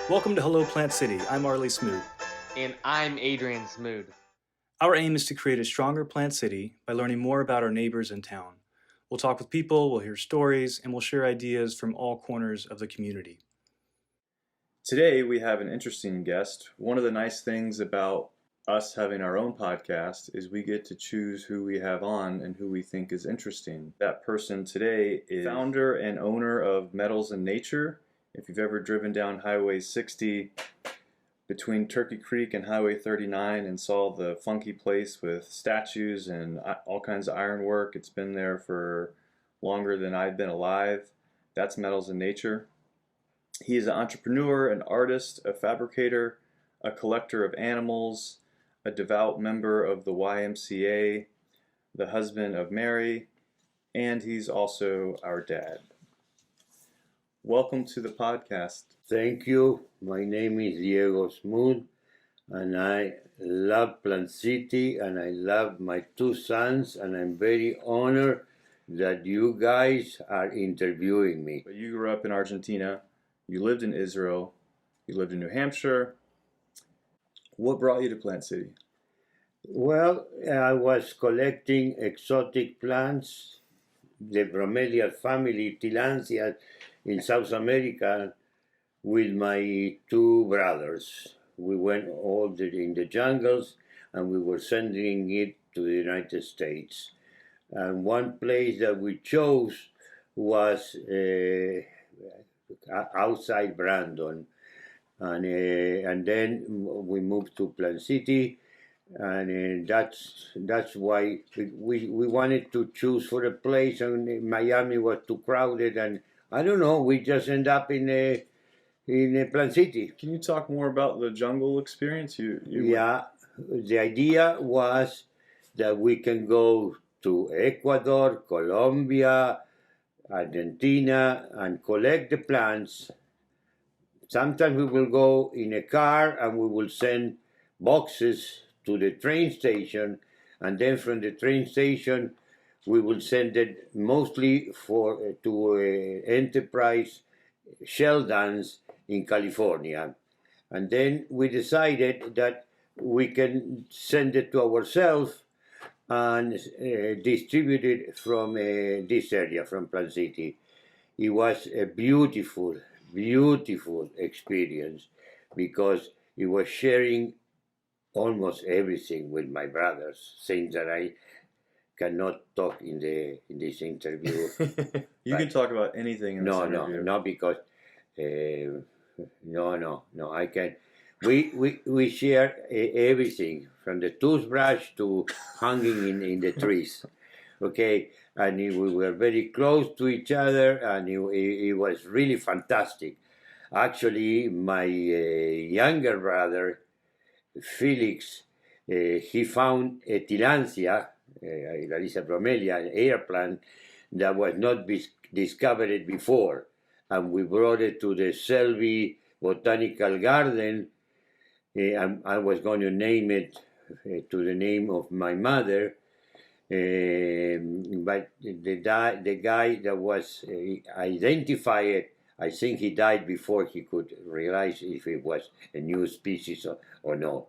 Welcome to Hello Plant City. I'm Arlie Smude. And I'm Adrian Smude. Our aim is to create a stronger plant city by learning more about our neighbors in town. We'll talk with people, we'll hear stories, and we'll share ideas from all corners of the community. Today we have an interesting guest. One of the nice things about us having our own podcast is we get to choose who we have on and who we think is interesting. That person today is founder and owner of Metals in Nature. If you've ever driven down Highway 60 between Turkey Creek and Highway 39 and saw the funky place with statues and all kinds of ironwork, it's been there for longer than I've been alive. That's Metals in Nature. He is an entrepreneur, an artist, a fabricator, a collector of animals, a devout member of the YMCA, the husband of Mary, and he's also our dad. Welcome to the podcast. Thank you. My name is Diego Smude, and I love Plant City, and I love my two sons, and I'm very honored that you guys are interviewing me. You grew up in Argentina, you lived in Israel, you lived in New Hampshire. What brought you to Plant City? Well, I was collecting exotic plants, the bromeliad family, Tillandsia, in South America, with my two brothers. We went in the jungles, and we were sending it to the United States. And one place that we chose was outside Brandon. And then we moved to Plant City, and that's why we wanted to choose for a place, and Miami was too crowded, and I don't know, we just end up in a Plant City. Can you talk more about the jungle experience? Yeah, the idea was that we can go to Ecuador, Colombia, Argentina, and collect the plants. Sometimes we will go in a car and we will send boxes to the train station, and then from the train station we will send it mostly to Enterprise shell dance in California. And then we decided that we can send it to ourselves and distribute it from this area, from Plant City. It was a beautiful, beautiful experience because it was sharing almost everything with my brothers, things that I cannot talk in this interview. You can talk about anything in this interview. No, because no, I can't. We share everything from the toothbrush to hanging in the trees, okay? And we were very close to each other, and it was really fantastic. Actually, my younger brother, Felix, he found a Tillandsia, Larissa bromelia, an air plant that was not discovered before, and we brought it to the Selby Botanical Garden. I was going to name it to the name of my mother, but the guy that was identified, I think he died before he could realize if it was a new species or not.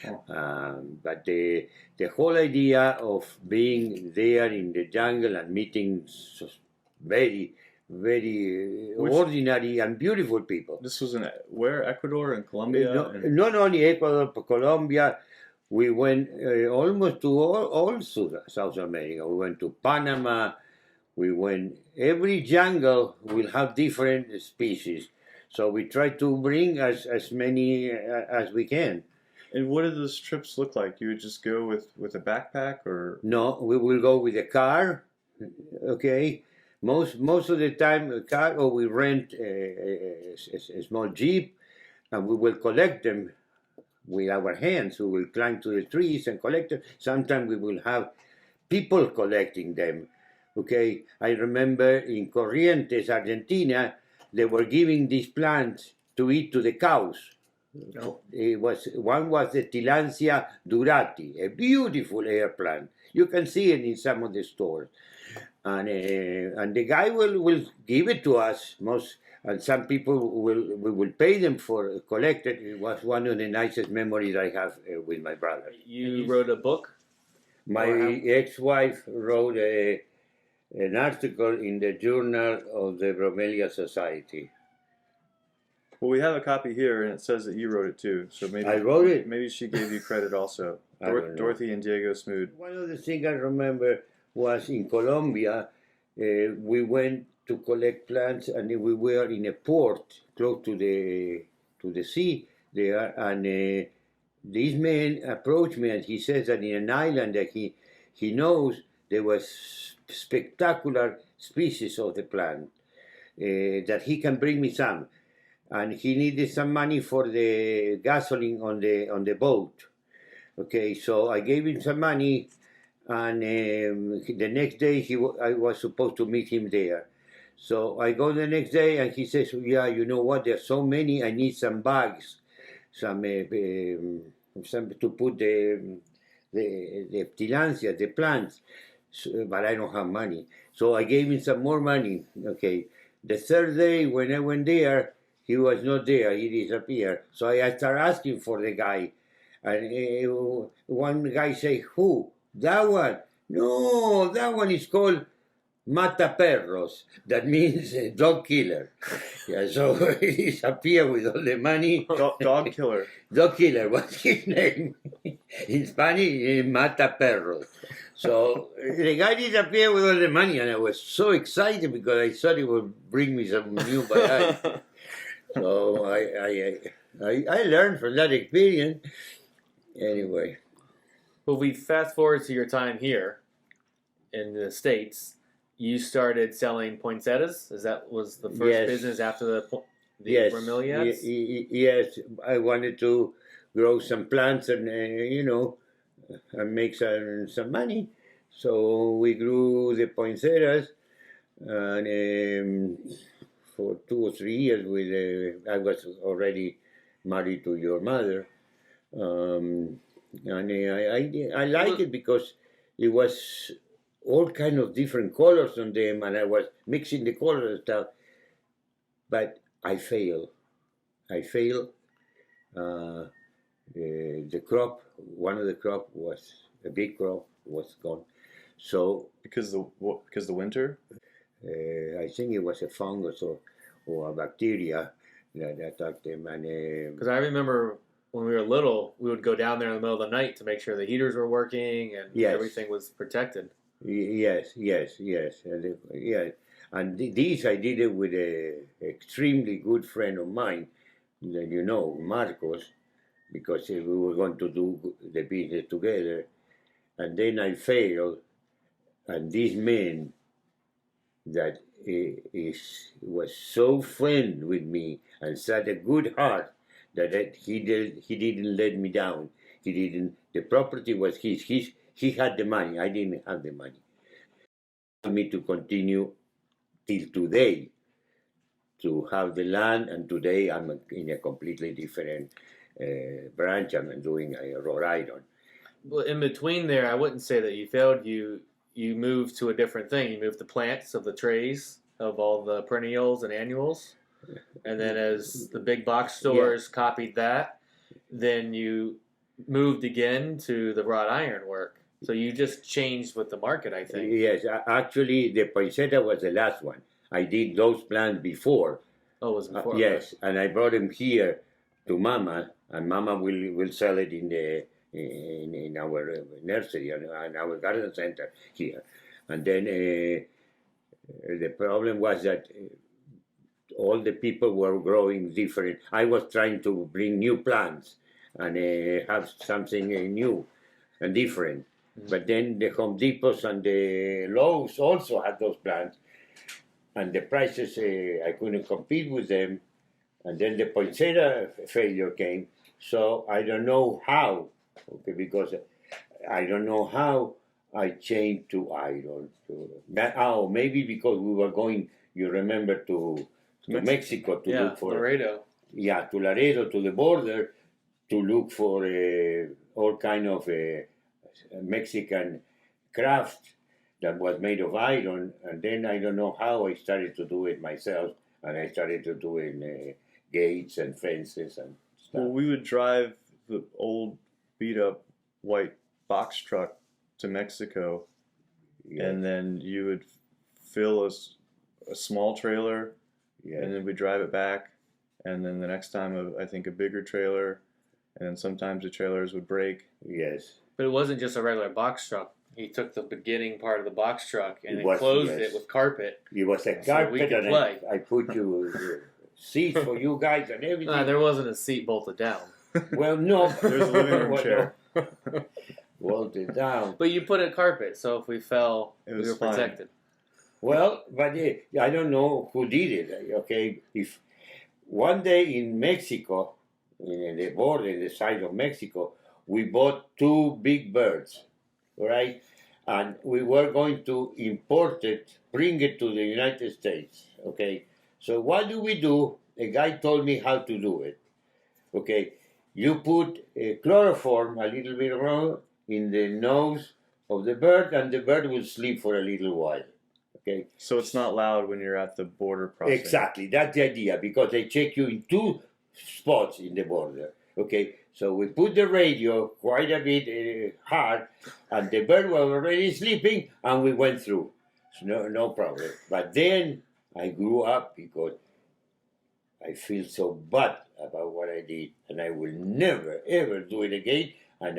Oh. But the whole idea of being there in the jungle and meeting very, very ordinary and beautiful people. This was in where? Ecuador and Colombia? Not only Ecuador, but Colombia. We went almost to all South America. We went to Panama. We went, every jungle will have different species. So we try to bring as many as we can. And what did those trips look like? You would just go with a backpack, or? No, we will go with a car, okay? Most of the time a car, or we rent a small jeep, and we will collect them with our hands. We will climb to the trees and collect them. Sometimes we will have people collecting them. Okay, I remember in Corrientes, Argentina, they were giving these plants to eat to the cows. Oh. One was the Tillandsia durati, a beautiful air plant. You can see it in some of the stores. and the guy will give it to us and some people will pay them for collect it. It was one of the nicest memories I have with my brother. You wrote a book? My ex-wife wrote an article in the Journal of the Bromelia Society. Well, we have a copy here, and it says that you wrote it too. So maybe I wrote it. Maybe she gave you credit also. I don't know. Dorothy and Diego Smude. One of the things I remember was in Colombia, we went to collect plants, and we were in a port close to the sea there, and this man approached me, and he says that in an island that he knows there was spectacular species of the plant, that he can bring me some, and he needed some money for the gasoline on the boat. Okay, so I gave him some money, and the next day I was supposed to meet him there. So I go the next day, and he says, "Yeah, you know what? There's so many. I need some bags, some to put the tilancias, the plants, but I don't have money." So I gave him some more money. Okay, the third day when I went there, he was not there. He disappeared. So I started asking for the guy. And one guy say, "Who? That one?" "No, that one is called Mata Perros." That means dog killer. Yeah, so he disappeared with all the money. Dog killer. Dog killer was his name. In Spanish, Mata Perros. So the guy disappeared with all the money, and I was so excited because I thought he would bring me some new bananas. So I learned from that experience. Anyway. Well, we fast forward to your time here in the States. You started selling poinsettias. Was the first business after the bromeliads? Yes, I wanted to grow some plants and and make some money. So we grew the poinsettias, and for 2 or 3 years I was already married to your mother. And I like it because it was all kind of different colors on them, and I was mixing the colors and stuff. But I failed. The crop, one of the crop was a big crop, was gone. So because the winter. I think it was a fungus or a bacteria that attacked them, Because I remember when we were little, we would go down there in the middle of the night to make sure the heaters were working and everything was protected. Yes. And this I did it with an extremely good friend of mine, that you know, Marcos, because we were going to do the business together. And then I failed, and this man that was so friend with me and such a good heart that he didn't let me down. He didn't. The property was his. He had the money. I didn't have the money. For me to continue till today to have the land, and today I'm in a completely different branch. I'm doing wrought iron. Well, in between there, I wouldn't say that you failed. You moved to a different thing. You moved the plants of the trays of all the perennials and annuals. And then as the big box stores copied that, then you moved again to the wrought iron work. So you just changed with the market, I think. Yes, actually the poinsettia was the last one. I did those plants before. Oh, it was before? Yes, and I brought them here to Mama, and Mama will sell it in our nursery and our garden center here. And then the problem was that all the people were growing different. I was trying to bring new plants and have something new and different. Mm-hmm. But then the Home Depots and the Lowe's also had those plants. And the prices, I couldn't compete with them. And then the poinsettia failure came. So I don't know how, because I don't know how I changed to iron. Maybe because we were going, you remember, to Mexico to look for Laredo. Yeah, to Laredo, to the border, to look for all kind of Mexican craft, that was made of iron, and then I don't know how I started to do it myself, and I started to do it gates and fences and stuff. Well, we would drive the old beat up white box truck to Mexico, Yeah. and then you would fill a small trailer, Yeah. and then we drive it back, and then the next time I think a bigger trailer, and then sometimes the trailers would break. Yes. But it wasn't just a regular box truck. He took the beginning part of the box truck and It was, enclosed yes. it with carpet. It was a So carpet, we could and play. I put you seats for you guys and everything. There wasn't a seat bolted down. Well, no. There's a living room Well, chair. no. Bolted down. But you put a carpet, so if we fell, It we was were fine. protected. Well, but I don't know who did it. Okay, if one day in Mexico, in the border, in the side of Mexico, we bought two big birds, right? And we were going to import it, bring it to the United States. Okay, so what do? A guy told me how to do it. Okay, you put a chloroform, a little bit around, in the nose of the bird, and the bird will sleep for a little while. Okay. So it's not loud when you're at the border crossing. Exactly, that's the idea, because they check you in two spots in the border. Okay, so we put the radio quite a bit hard, and the bird was already sleeping, and we went through. So no problem. But then I grew up because I feel so bad about what I did, and I will never ever do it again. And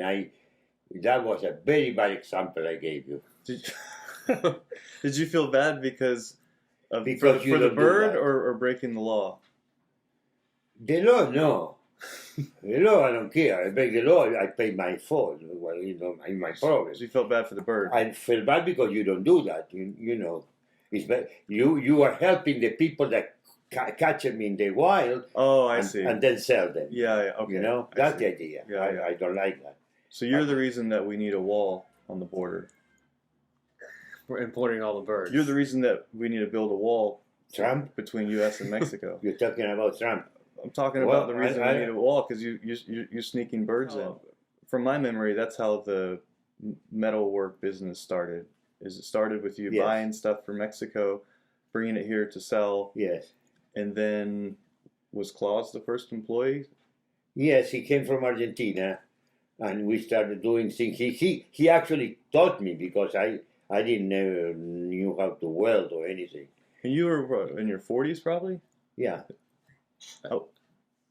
that was a very bad example I gave you. Did you feel bad because Because you for the don't do bird that. or breaking the law? The law, no. The law, I don't care. I break the law, I pay my fault. Well, in my problem. So you felt bad for the bird. I feel bad because you don't do that. You know, it's bad. You are helping the people that catch them in the wild. Oh, I and, see. and then sell them. Yeah, okay. You know, I that's see. the idea. Yeah. I don't like that. So you're the reason that we need a wall on the border. We're importing all the birds. You're the reason that we need to build a wall Trump? between U.S. and Mexico. You're talking about Trump. I'm talking Well, about the reason we need a wall because you're sneaking birds in. Oh. From my memory, that's how the metalwork business started. It started with you Yes. buying stuff from Mexico, bringing it here to sell, Yes. and then was Claus the first employee? Yes, he came from Argentina, and we started doing things. He actually taught me because I didn't never knew how to weld or anything. And you were what, in your 40s probably? Yeah,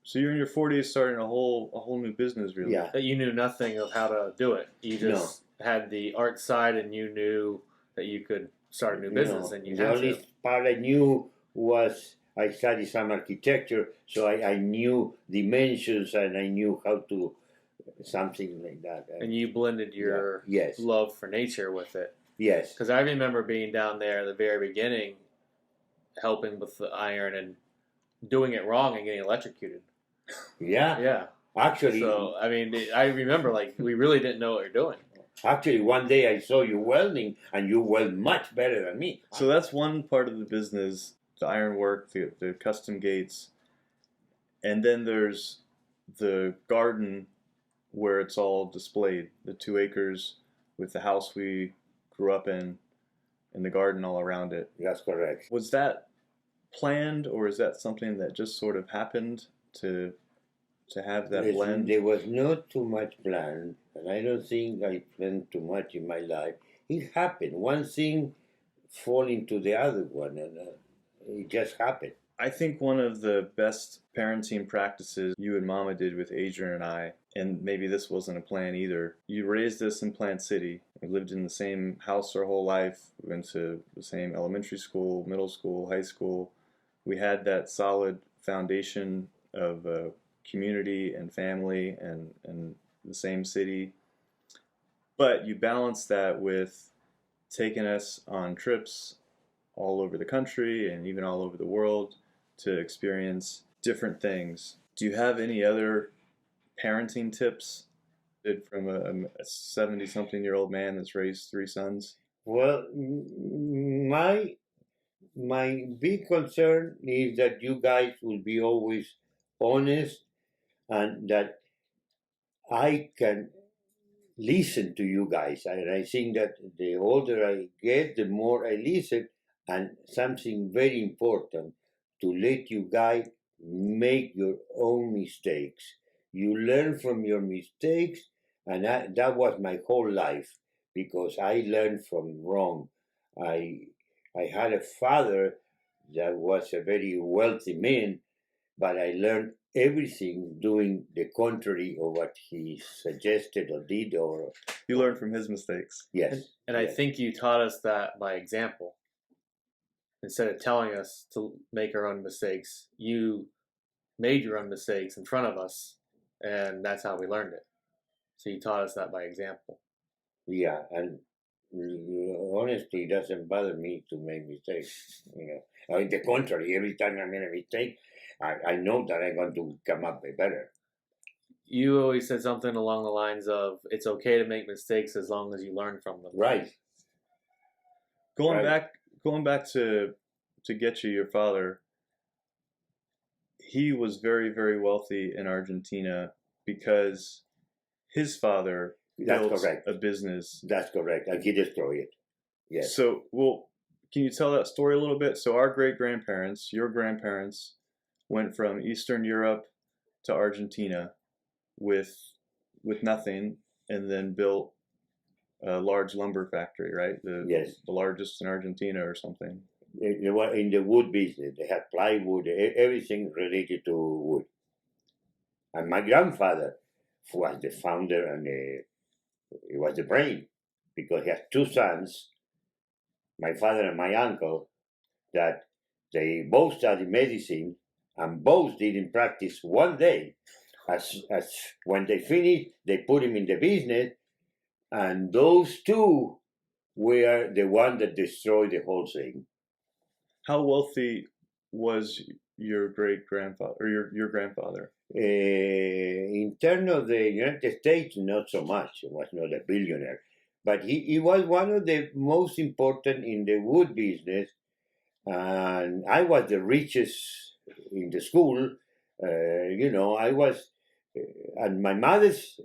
So you're in your 40s starting a whole new business really. yeah. That you knew nothing of how to do it. You just had the art side, and you knew that you could start a new business, and you the had only to. part I knew was I studied some architecture, so I knew dimensions and I knew how to something like that. And you blended your Yes, love for nature with it. yes, Because I remember being down there at the very beginning, helping with the iron and doing it wrong and getting electrocuted. yeah. Yeah. Actually, So, I mean, I remember, like, we really didn't know what you're doing. one day I saw you welding, and you weld much better than me. So that's one part of the business, the ironwork, the custom gates. And then there's the garden where it's all displayed, the 2 acres with the house we grew up in and the garden all around it. That's correct. Was that planned or is that something that just sort of happened to have that blend? There was not too much planned, and I don't think I planned too much in my life. It happened. One thing fall into the other one, and it just happened. I think one of the best parenting practices you and Mama did with Adrian and I, and maybe this wasn't a plan either, you raised us in Plant City. We lived in the same house our whole life. We went to the same elementary school, middle school, high school. We had that solid foundation of community and family and the same city. But you balance that with taking us on trips all over the country and even all over the world to experience different things. Do you have any other parenting tips from a 70-something-year-old man that's raised 3 sons? Well, my big concern is that you guys will be always honest, and that I can listen to you guys. And I think that the older I get, the more I listen. And something very important, to let you guys make your own mistakes. You learn from your mistakes, and that was my whole life, because I learned from wrong. I had a father that was a very wealthy man, but I learned everything doing the contrary of what he suggested or did. Or You learned from his mistakes. yes, And I yes. think you taught us that by example. Instead of telling us to make our own mistakes, you made your own mistakes in front of us, and that's how we learned it. So you taught us that by example. Yeah, and honestly, it doesn't bother me to make mistakes. On the contrary, every time I make a mistake, I know that I'm going to come up with better. You always said something along the lines of, it's okay to make mistakes as long as you learn from them. Right. Going Right. back to Getcha, your father, he was very, very wealthy in Argentina because his father That's built correct. a business. That's correct. And he destroyed it. Yes. So, well, can you tell that story a little bit? So our great-grandparents, your grandparents, went from Eastern Europe to Argentina with nothing, and then built a large lumber factory, right? Yes. The largest in Argentina or something. They were in the wood business. They had plywood, everything related to wood. And my grandfather was the founder, and he was the brain, because he had two sons, my father and my uncle, that they both studied medicine and both didn't practice one day. As when they finished, they put him in the business, and those two were the one that destroyed the whole thing. How wealthy was your great-grandfather or your grandfather? In terms of the United States, not so much. He was not a billionaire, but he was one of the most important in the wood business. And I was the richest in the school. I was, and my mother's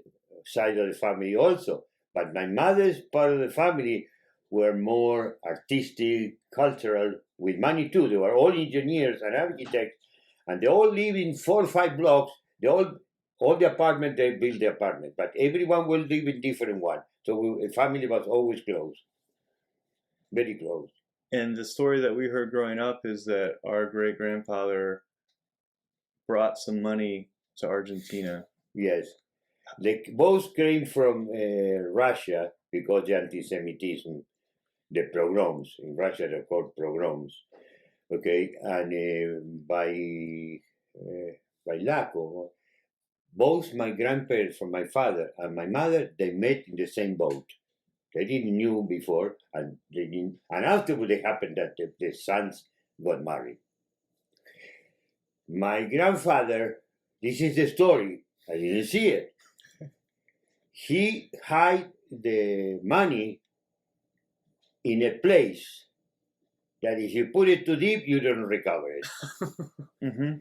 side of the family also. But my mother's part of the family were more artistic, cultural, with money too. They were all engineers and architects, and they all live in 4 or 5 blocks. They all the apartment, they build the apartment, but everyone will live in different one. So the family was always close, very close. And the story that we heard growing up is that our great-grandfather brought some money to Argentina. Yes, they both came from Russia, because the anti-Semitism, the pogroms in Russia, they're called pogroms. Okay, and by luck, both my grandparents, from my father and my mother, they met in the same boat. They didn't knew before, and they didn't. And afterward, it happened that the sons got married. My grandfather, this is the story. I didn't see it. He hid the money in a place that if you put it too deep, you don't recover it. Mm-hmm.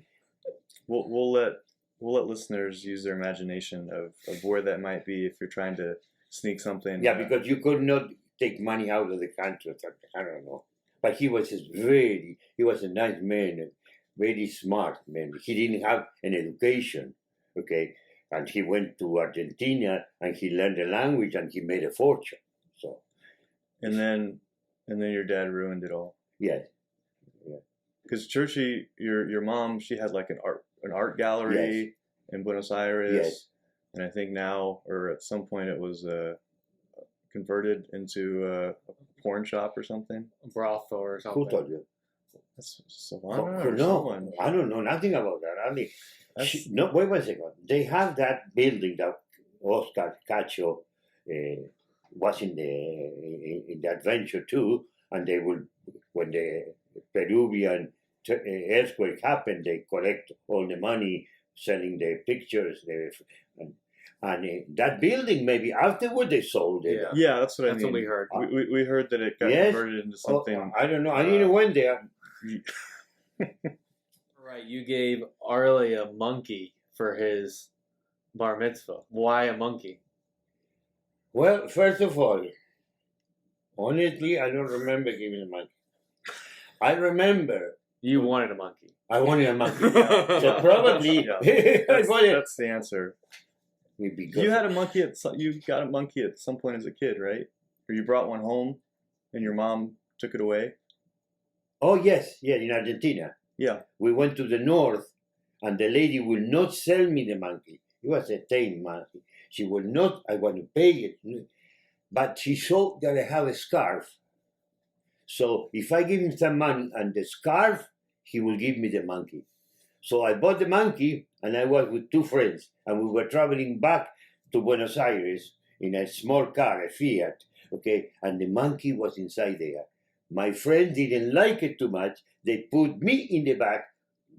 We'll let listeners use their imagination of where that might be if you're trying to sneak something. Yeah, because you could not take money out of the country. I don't know. But he was he was a nice man, very smart man. He didn't have an education, okay? And he went to Argentina and he learned the language and he made a fortune. So. And then your dad ruined it all. Yes. Because Churchy, your mom, she had like an art gallery in Buenos Aires. Yes. And I think now, or at some point, it was converted into a porn shop or something. A brothel or something. Who told you? That's Savannah or No, someone. I don't know nothing about that. No, wait 1 second. They have that building that Oscar Cacho was in the adventure too, and they will, when the Peruvian earthquake happened, they collect all the money selling the pictures, and that building maybe afterward they sold it. Yeah, that's what That's I mean. what we heard. We heard that it got Yes. converted into something. I don't know. I didn't went there. Right, you gave Arlie a monkey for his bar mitzvah. Why a monkey? Well, first of all, honestly, I don't remember giving a monkey. I remember You wanted a monkey. I wanted a monkey. So probably I wanted. That's the answer. Because You got a monkey at some point as a kid, right? Or you brought one home, and your mom took it away. Oh yes, in Argentina. Yeah. We went to the north, and the lady will not sell me the monkey. It was a tame monkey. She will not. I want to pay it, but she saw that I have a scarf. So if I give him some money and the scarf, he will give me the monkey. So I bought the monkey, and I was with two friends, and we were traveling back to Buenos Aires in a small car, a Fiat, okay? And the monkey was inside there. My friend didn't like it too much. They put me in the back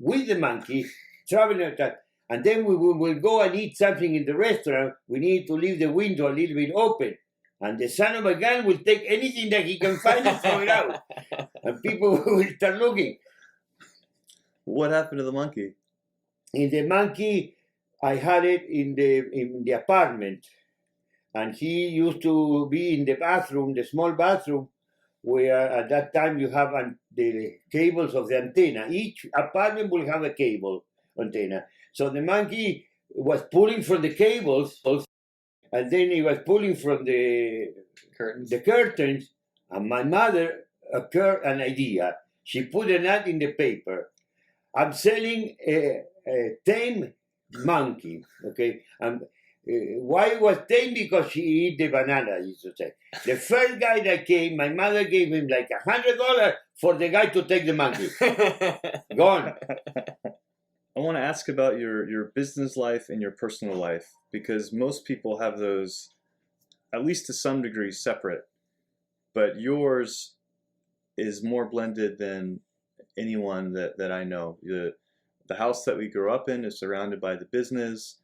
with the monkey, traveling at that. And then we will go and eat something in the restaurant. We need to leave the window a little bit open. And the son of a gun will take anything that he can find and throw it out. And people will start looking. What happened to the monkey? In the monkey, I had it in the apartment, and he used to be in the bathroom, the small bathroom, where at that time you have the cables of the antenna. Each apartment will have a cable antenna. So the monkey was pulling from the cables, and then he was pulling from the curtains, and my mother occurred an idea. She put an ad in the paper. I'm selling a tame monkey, okay? Why it was tame? Because she eat the banana, I used to say. The first guy that came, my mother gave him like $100 for the guy to take the monkey. Gone. I want to ask about your business life and your personal life, because most people have those, at least to some degree, separate. But yours is more blended than anyone that I know. The house that we grew up in is surrounded by the business.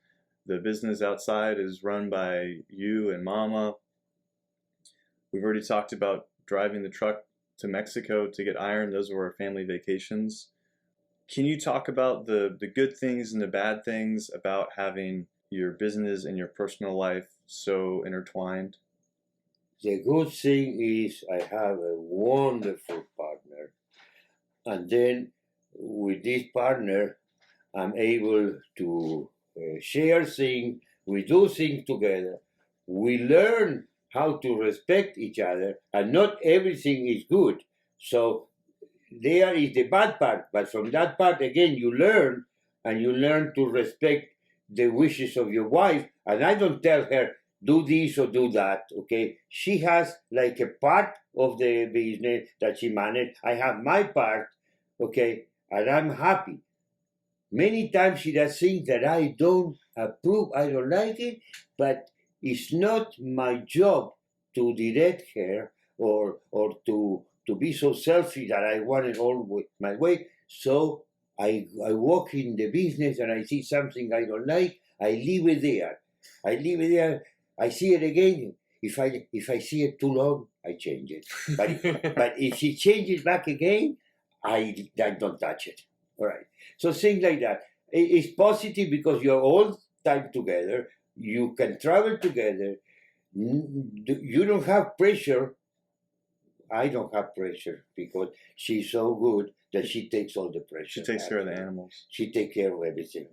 The business outside is run by you and Mama. We've already talked about driving the truck to Mexico to get iron. Those were our family vacations. Can you talk about the good things and the bad things about having your business and your personal life so intertwined? The good thing is I have a wonderful partner. And then with this partner, I'm able to share things. We do things together. We learn how to respect each other, and not everything is good. So there is the bad part, but from that part again, you learn, and you learn to respect the wishes of your wife. And I don't tell her, do this or do that, okay? She has like a part of the business that she manages. I have my part, okay? And I'm happy. Many times she does things that I don't approve, I don't like it, but it's not my job to direct her or to be so selfish that I want it all my way. So I walk in the business and I see something I don't like, I leave it there. I see it again. If I see it too long, I change it. But if she changes back again, I don't touch it. All right. So things like that. It's positive because you're all time together. You can travel together. You don't have pressure. I don't have pressure because she's so good that she takes all the pressure. She takes care of the animals. She takes care of everything.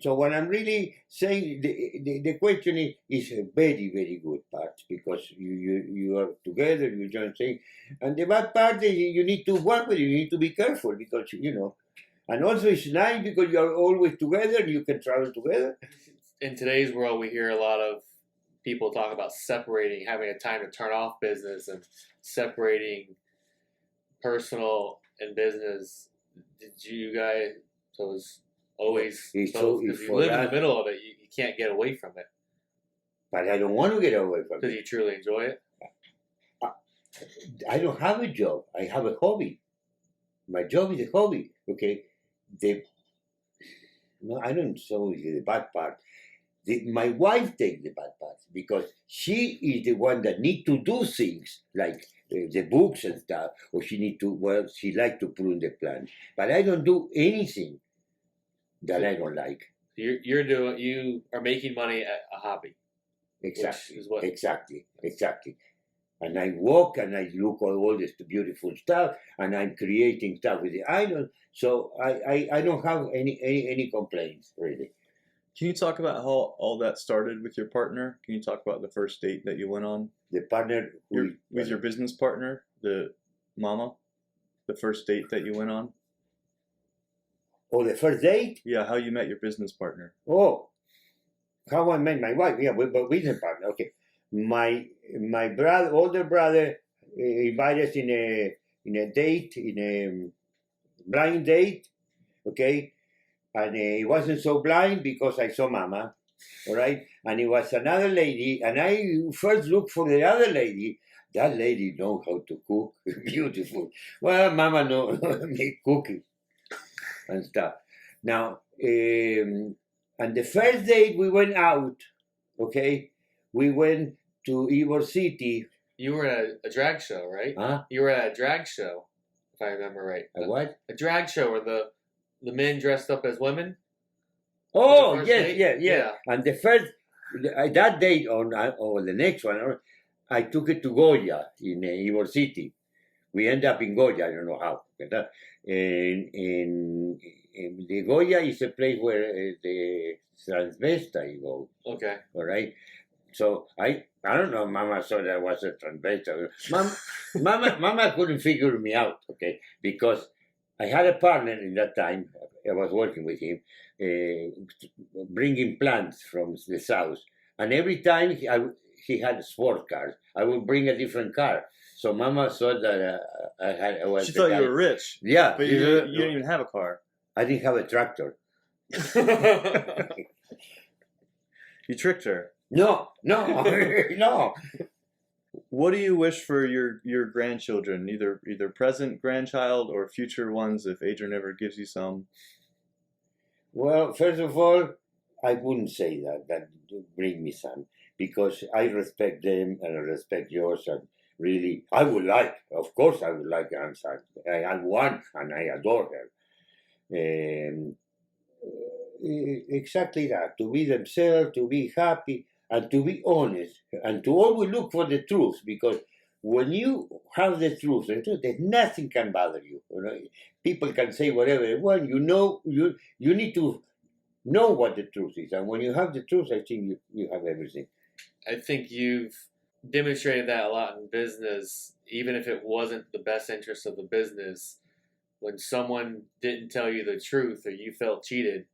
So what I'm really saying, the question is a very, very good part because you are together, you join things. And the bad part is you need to work with it, you need to be careful because, and also it's nice because you are always together, you can travel together. In today's world, we hear a lot of people talk about separating, having a time to turn off business and separating personal and business. Did you guys, so it's always, if you live in the middle of it, you can't get away from it. But I don't want to get away from it. Because you truly enjoy it? I don't have a job. I have a hobby. My job is a hobby, okay? No, I don't show you the bad part. My wife takes the bad part because she is the one that need to do things like the books and stuff, or she like to prune the plant. But I don't do anything that I don't like. You are making money at a hobby. Exactly. is what- Exactly. And I walk and I look at all this beautiful stuff, and I'm creating stuff with the iron. So I don't have any complaints really. Can you talk about how all that started with your partner? Can you talk about the first date that you went on The partner with your business partner, the mama? The first date that you went on? the first date. Yeah, how you met your business partner. Oh, how I met my wife? Yeah, we business partner. Okay, my older brother invited us in a date, in a blind date. Okay, and it wasn't so blind because I saw Mama. All right, and it was another lady, and I first looked for the other lady. That lady knows how to cook, beautiful. Well, Mama know make cookies and stuff. Now, and the first date we went out, okay, we went to Ybor City. You were at a drag show, right? Huh? You were at a drag show, if I remember right. A what? A drag show where the men dressed up as women. Oh, first yes, date? yeah. And the first, that date or the next one, I took it to Goya in Ybor City. We end up in Goya, I don't know how. In the Goya is a place where the transvestite go. Okay. All right. So I don't know. Mama saw that I was a transvestite. Mama couldn't figure me out. Okay, because I had a partner in that time. I was working with him, bringing plants from the south, and every time he had sport cars, I would bring a different car. So Mama thought that I was. She thought you were rich. Yeah, But you didn't even have a car. I didn't have a tractor. You tricked her. No, no. What do you wish for your grandchildren, either present grandchild or future ones, if Adrian ever gives you some? Well, first of all, I wouldn't say that bring me some, because I respect them and I respect yours, and really, of course I would like grandson. I had one and I adore her. Exactly that, to be themselves, to be happy, and to be honest, and to always look for the truth, because when you have the truth, there's nothing can bother you. You know? People can say whatever they want. You need to know what the truth is, and when you have the truth, I think you have everything. I think you've demonstrated that a lot in business, even if it wasn't the best interest of the business. When someone didn't tell you the truth or you felt cheated,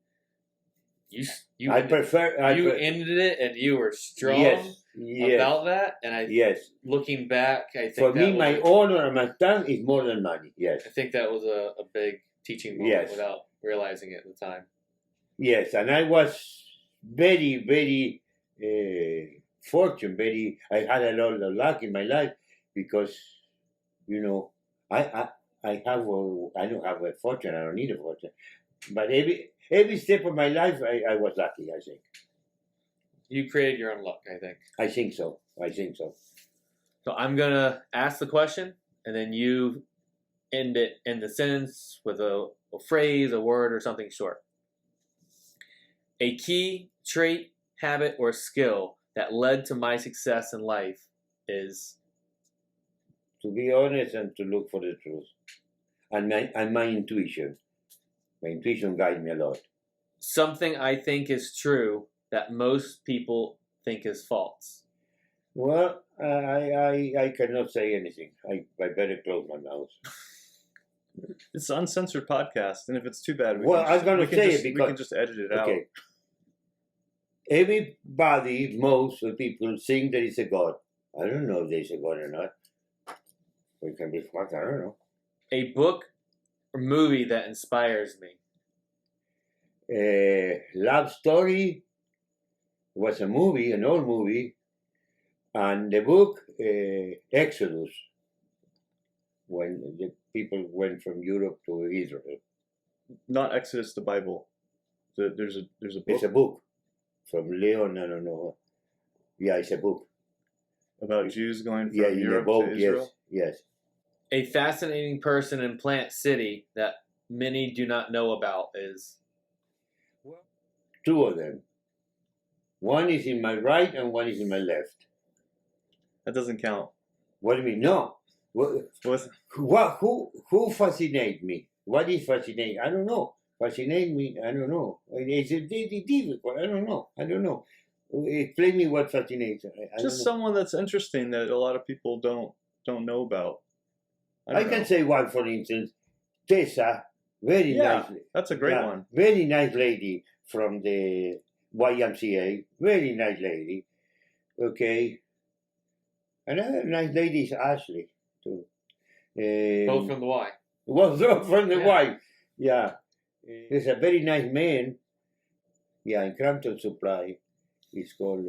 you ended it, and you were strong about that. And looking back, I think for me, my honor and my time is more than money. Yes, I think that was a big teaching moment without realizing it at the time. Yes, and I was very, very fortunate. I had a lot of luck in my life, because, I don't have a fortune. I don't need a fortune, but every step of my life, I was lucky. I think. You created your own luck, I think. I think so. So I'm gonna ask the question, and then you end it in the sentence with a phrase, a word, or something short. A key trait, habit, or skill that led to my success in life is? To be honest and to look for the truth. And my intuition. My intuition guides me a lot. Something I think is true that most people think is false. Well, I cannot say anything. I better close my mouth. It's an uncensored podcast, and if it's too bad, I'm going to say it because we can just edit it out. Everybody, most of the people think there is a God. I don't know if there is a God or not. It can be false. I don't know. A book or movie that inspires me. Love Story was a movie, an old movie, and the book Exodus, when the people went from Europe to Israel. Not Exodus, the Bible. There's a book. It's a book from Leon. I don't know. Yeah, it's a book about Jews going from in Europe a boat, to Israel. Yes. A fascinating person in Plant City that many do not know about is? Two of them. One is in my right and one is in my left. That doesn't count. What do you mean? No. What's, Who fascinates me? What is fascinating? I don't know. Fascinate me? I don't know. It's difficult. I don't know. Explain me what fascinates. I just don't know. someone that's interesting that a lot of people don't know about. I can say one, for instance, Tessa, very Yeah, nice. that's a great one. Very nice lady from the YMCA. Very nice lady. Okay. Another nice lady is Ashley, too. Both from the Y. Well, from the Yeah. wife. Yeah. There's a very nice man. Yeah, in Crampton Supply. It's called,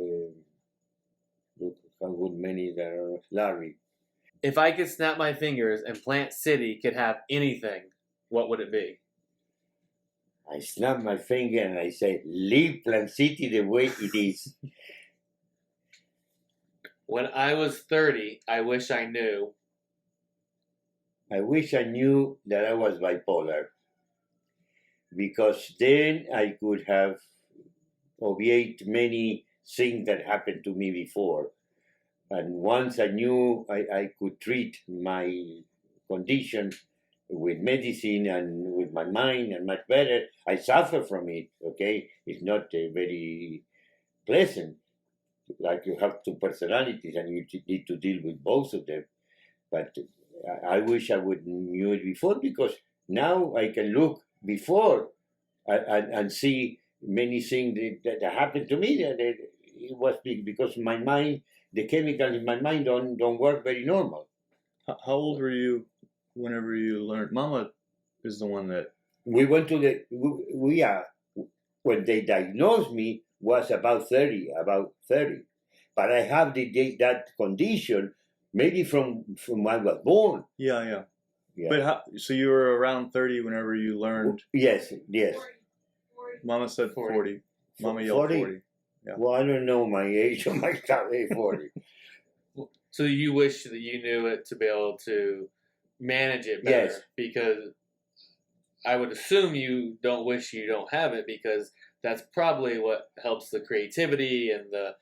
look how good many there are. Larry. If I could snap my fingers and Plant City could have anything, what would it be? I snap my finger and I say, leave Plant City the way it is. When I was 30, I wish I knew. I wish I knew that I was bipolar. Because then I could have obviate many things that happened to me before. And once I knew I could treat my condition with medicine and with my mind and much better, I suffer from it, okay? It's not very pleasant. Like you have two personalities and you need to deal with both of them. But I wish I would knew it before, because now I can look before and see many things that happened to me. That it was because my mind, the chemicals in my mind don't work very normal. How old were you whenever you learned? Mama is the one that. We went to when they diagnosed me was about 30. But I have that condition maybe from when I was born. Yeah. Yeah. But so you were around 30 whenever you learned. Yes. Mama said 40. Mama yelled 40. Yeah. Well, I don't know my age. I might say 40. So you wish that you knew it to be able to manage it better. Yes. Because I would assume you don't wish you don't have it, because that's probably what helps the creativity and the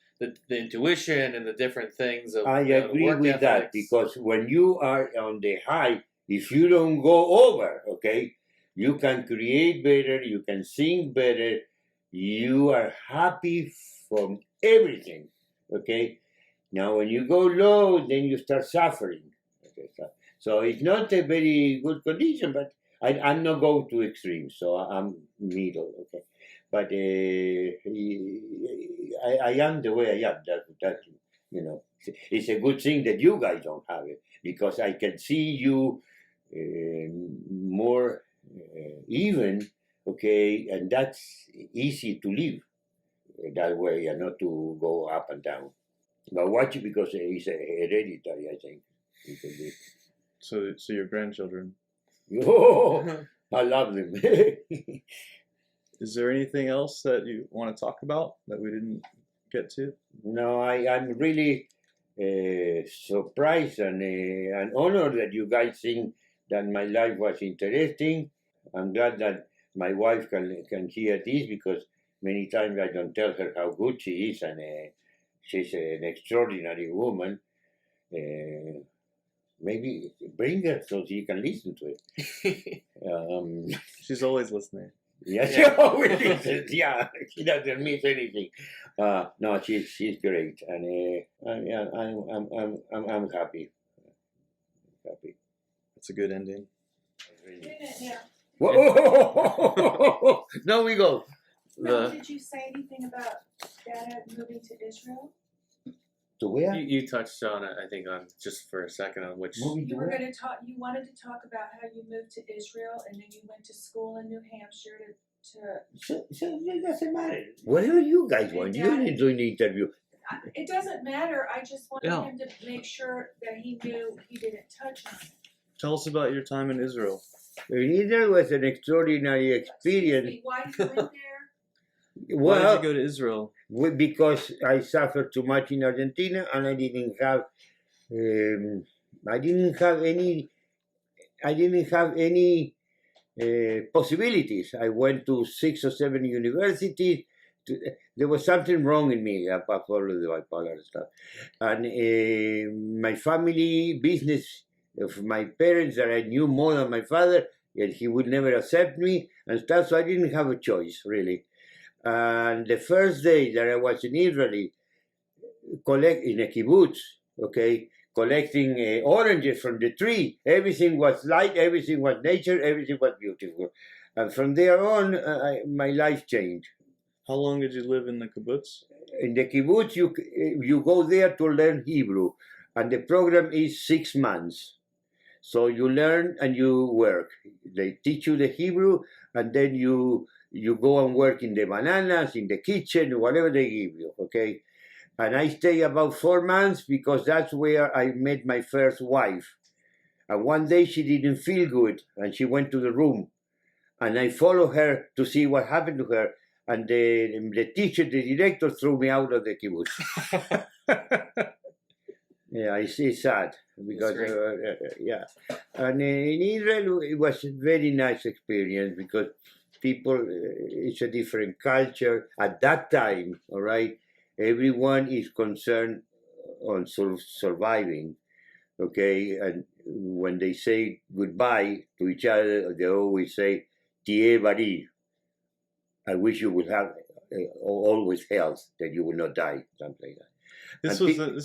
intuition and the different things of I agree work with that, ethics. because when you are on the high, if you don't go over, okay, you can create better, you can think better, you are happy from everything, okay? Now, when you go low, then you start suffering. Okay, so it's not a very good condition, but I'm not going to extremes, so I'm middle, okay? But I am the way I am. That it's a good thing that you guys don't have it, because I can see you more even, okay, and that's easy to live that way and not to go up and down. But watch it, because it's hereditary, I think. So your grandchildren. Oh, I love them. Is there anything else that you want to talk about that we didn't get to? No, I'm really surprised and honored that you guys think that my life was interesting. I'm glad that my wife can hear this, because many times I don't tell her how good she is, and she's an extraordinary woman. Maybe bring her so she can listen to it. She's always listening. Yeah, she always listens. Yeah, she doesn't miss anything. No, she's great, and I'm happy. Happy. That's a good ending. Yeah. Whoa! Now we go. No, did you say anything about Dad moving to Israel? To where? You touched on it, I think, on just for a second, on which Moving to You were where? going to talk. You wanted to talk about how you moved to Israel and then you went to school in New Hampshire to. So it doesn't matter. Whatever you guys want. You didn't do the interview. It doesn't matter. I just wanted Yeah. him to make sure that he knew he didn't touch on it. Tell us about your time in Israel. Israel was an extraordinary experience. Why you went there? Why did Well, you go to Israel? because I suffered too much in Argentina, and I didn't have any possibilities. I went to 6 or 7 universities, there was something wrong in me apart from the bipolar stuff. And my family business of my parents that I knew more than my father, and he would never accept me and stuff, so I didn't have a choice, really. And the first day that I was in Israel, in a kibbutz, okay, collecting oranges from the tree, everything was light, everything was nature, everything was beautiful. And from there on, my life changed. How long did you live in the kibbutz? In the kibbutz, you go there to learn Hebrew, and the program is 6 months. So you learn and you work. They teach you the Hebrew, and then you go and work in the bananas, in the kitchen, whatever they give you, okay? And I stay about 4 months because that's where I met my first wife. And one day she didn't feel good, and she went to the room. And I followed her to see what happened to her. And the teacher, the director, threw me out of the kibbutz. Yeah, it's sad because yeah. And in Israel, it was a very nice experience because people, it's a different culture at that time. All right, everyone is concerned on surviving. Okay, and when they say goodbye to each other, they always say "Tie bari." I wish you would have always health, that you will not die, something like that. This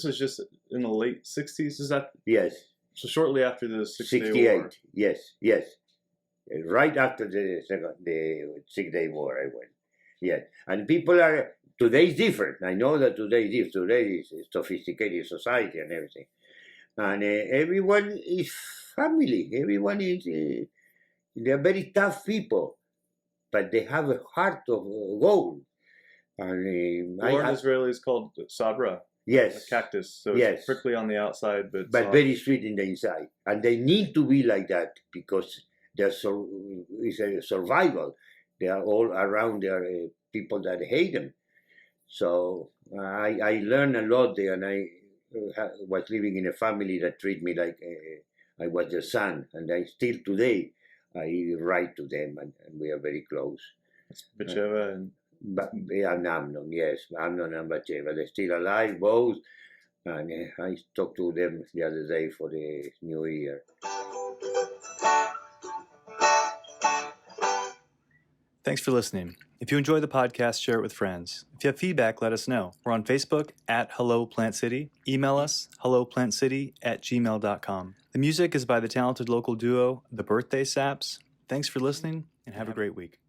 was just in the late 60s, is that? Yes. So shortly after the 68. War. Yes. Right after the 6 Day War, I went. Yes. And people are, today is different. I know that today is different. Today is a sophisticated society and everything. And everyone is family. Everyone is, they're very tough people, but they have a heart of gold. And War in Israel is called sabra. Yes. A cactus. So yes. It's prickly on the outside, but very sweet in the inside. And they need to be like that because it's a survival. They are all around. There are people that hate them. So I learned a lot there, and I was living in a family that treated me like I was their son. And I still today, I write to them, and we are very close. Batsheva and... and Amnon, yes. Amnon and Batsheva. They're still alive, both. And I talked to them the other day for the New Year. Thanks for listening. If you enjoy the podcast, share it with friends. If you have feedback, let us know. We're on Facebook at Hello Plant City. Email us, helloplantcity@gmail.com. The music is by the talented local duo, The Birthday Saps. Thanks for listening, and have a great week.